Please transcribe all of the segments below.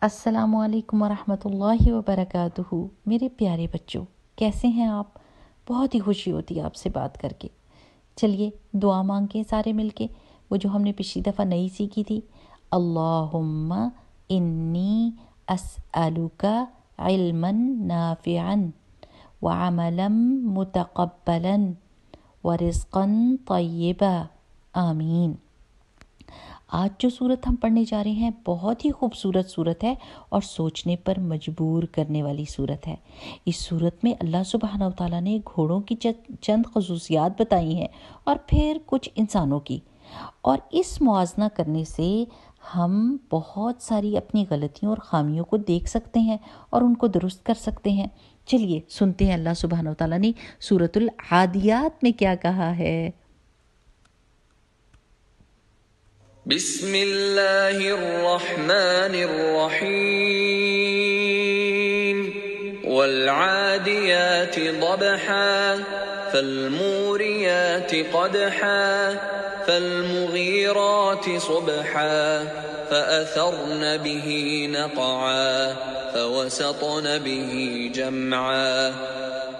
अस्सलामु अलैकुम वरहमतुल्लाहि वबरकातुहू। मेरे प्यारे बच्चों, कैसे हैं आप? बहुत ही खुशी होती है आपसे बात करके। चलिए दुआ मांगें सारे मिलके, वो जो हमने पिछली दफ़ा नई सीखी थी। अल्लाहुम्मा इन्नी अस्अलुका इल्मन नाफिअन व अमलन मुतक़ब्बलन व रिज़्क़न तय्यबा, आमीन। आज जो सूरत हम पढ़ने जा रहे हैं बहुत ही खूबसूरत सूरत है और सोचने पर मजबूर करने वाली सूरत है। इस सूरत में अल्लाह सुब्हानहू व तआला ने घोड़ों की चंद खसूसियात बताई हैं और फिर कुछ इंसानों की, और इस मुआजना करने से हम बहुत सारी अपनी गलतियों और खामियों को देख सकते हैं और उनको दुरुस्त कर सकते हैं। चलिए सुनते हैं अल्लाह सुब्हानहू व तआला ने सूरतुल आदियात में क्या कहा है। बिस्मिल्लाहिर्रहमानिर्रहीम वल्आदियाति ज़बहा फल्मूरियाति क़दहा फल्मुगीराति सुबहा फअथरन बिही नक़आ फवसतन बिही जमआ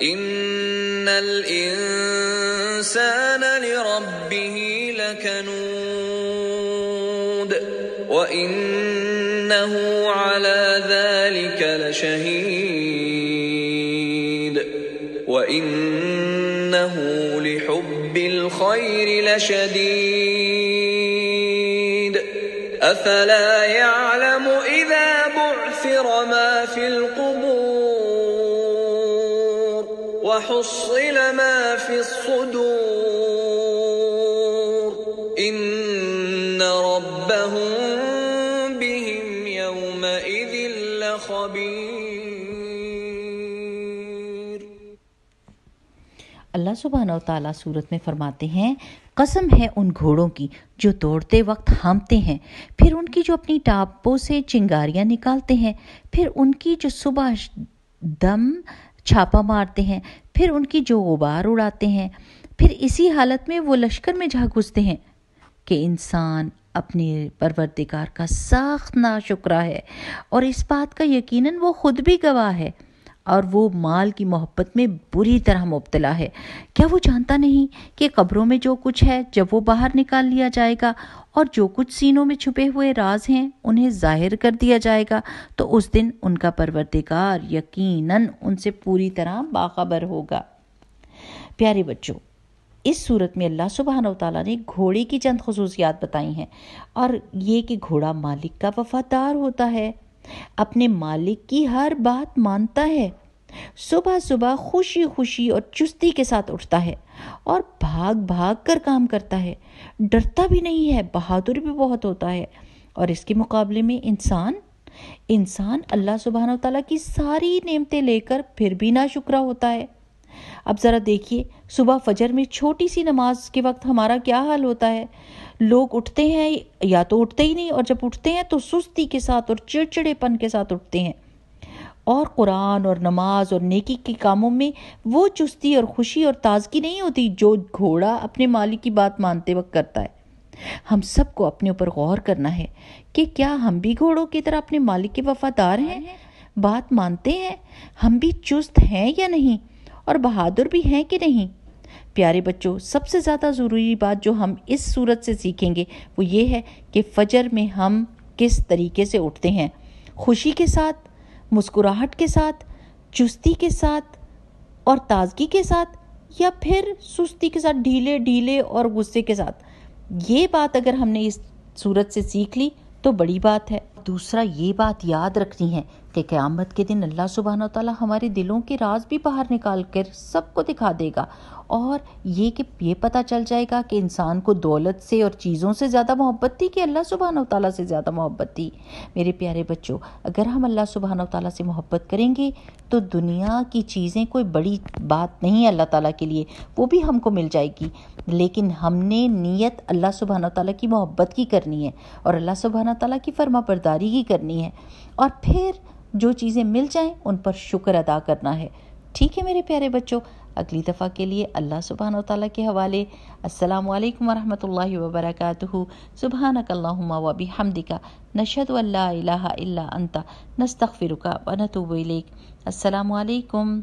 इन्नल इंसान लिरब्बिही लकनूद وَإِنَّهُ عَلَى ذَلِكَ لَشَهِيدٌ وَإِنَّهُ لِحُبِّ الْخَيْرِ لَشَدِيدٌ أَفَلَا يَعْلَمُ إِذَا بُعْثِرَ مَا فِي الْقُبُورِ وَحُصِّلَ مَا فِي الصُّدُورِ إِنَّ رَبَّهُم अल्लाह सुब्हानहू व तआला सूरत में फरमाते हैं, कसम है उन घोड़ों की जो दौड़ते वक्त हाँफते हैं, फिर उनकी जो अपनी टापों से चिंगारियां निकालते हैं, फिर उनकी जो सुबह दम छापा मारते हैं, फिर उनकी जो गुबार उड़ाते हैं, फिर इसी हालत में वो लश्कर में जा घुसते हैं कि इंसान अपने परवरदिगार का सख्त नाशुक्रा है और इस बात का यकीनन वो खुद भी गवाह है, और वो माल की मोहब्बत में बुरी तरह मुब्तला है। क्या वो जानता नहीं कि कब्रों में जो कुछ है जब वो बाहर निकाल लिया जाएगा और जो कुछ सीनों में छुपे हुए राज हैं उन्हें जाहिर कर दिया जाएगा, तो उस दिन उनका परवरदिगार यकीनन उनसे पूरी तरह बाखबर होगा। प्यारे बच्चों, इस सूरत में अल्लाह सुब्हानहू व तआला ने घोड़े की चंद खसूसियात बताई हैं, और ये कि घोड़ा मालिक का वफादार होता है, अपने मालिक की हर बात मानता है, सुबह सुबह खुशी खुशी और चुस्ती के साथ उठता है और भाग भाग कर काम करता है, डरता भी नहीं है, बहादुर भी बहुत होता है। और इसके मुकाबले में इंसान अल्लाह सुब्हानहू व तआला की सारी नेमतें लेकर फिर भी नाशुक्रा होता है। अब ज़रा देखिए, सुबह फजर में छोटी सी नमाज के वक्त हमारा क्या हाल होता है। लोग उठते हैं या तो उठते ही नहीं, और जब उठते हैं तो सुस्ती के साथ और चिड़चिड़ेपन के साथ उठते हैं, और कुरान और नमाज और नेकी के कामों में वो चुस्ती और खुशी और ताजगी नहीं होती जो घोड़ा अपने मालिक की बात मानते वक्त करता है। हम सबको अपने ऊपर गौर करना है कि क्या हम भी घोड़ों की तरह अपने मालिक के वफादार हैं, बात मानते हैं, हम भी चुस्त हैं या नहीं, और बहादुर भी हैं कि नहीं। प्यारे बच्चों, सबसे ज़्यादा ज़रूरी बात जो हम इस सूरत से सीखेंगे वो ये है कि फजर में हम किस तरीके से उठते हैं, खुशी के साथ, मुस्कुराहट के साथ, चुस्ती के साथ और ताजगी के साथ, या फिर सुस्ती के साथ, ढीले ढीले और गुस्से के साथ। ये बात अगर हमने इस सूरत से सीख ली तो बड़ी बात है। दूसरा, ये बात याद रखनी है कि क़यामत के दिन अल्लाह सुब्हानहू व तआला हमारे दिलों के राज भी बाहर निकाल कर सबको दिखा देगा, और ये पता चल जाएगा कि इंसान को दौलत से और चीज़ों से ज़्यादा मोहब्बत थी कि अल्लाह सुब्हानहू व तआला से ज़्यादा मोहब्बत थी। मेरे प्यारे बच्चों, अगर हम अल्लाह सुब्हानहू व तआला से मोहब्बत करेंगे तो दुनिया की चीज़ें कोई बड़ी बात नहीं है अल्लाह ताला के लिए, वो भी हमको मिल जाएगी, लेकिन हमने नीयत अल्लाह सुब्हानहू व तआला की मोहब्बत की करनी है और अल्लाह सुब्हानहू व तआला की फरमाबरदारी की करनी है, और फिर जो चीज़ें मिल जाएं उन पर शुक्र अदा करना है। ठीक है मेरे प्यारे बच्चों, اگلی دفعہ کے لیے اللہ سبحانہ و تعالیٰ کے حوالے. السلام علیکم ورحمۃ اللہ وبرکاتہ. سبحانک اللہم و بحمدک نشہد ان لا الہ الا انت نستغفرک و نتوب الیک. السلام علیکم.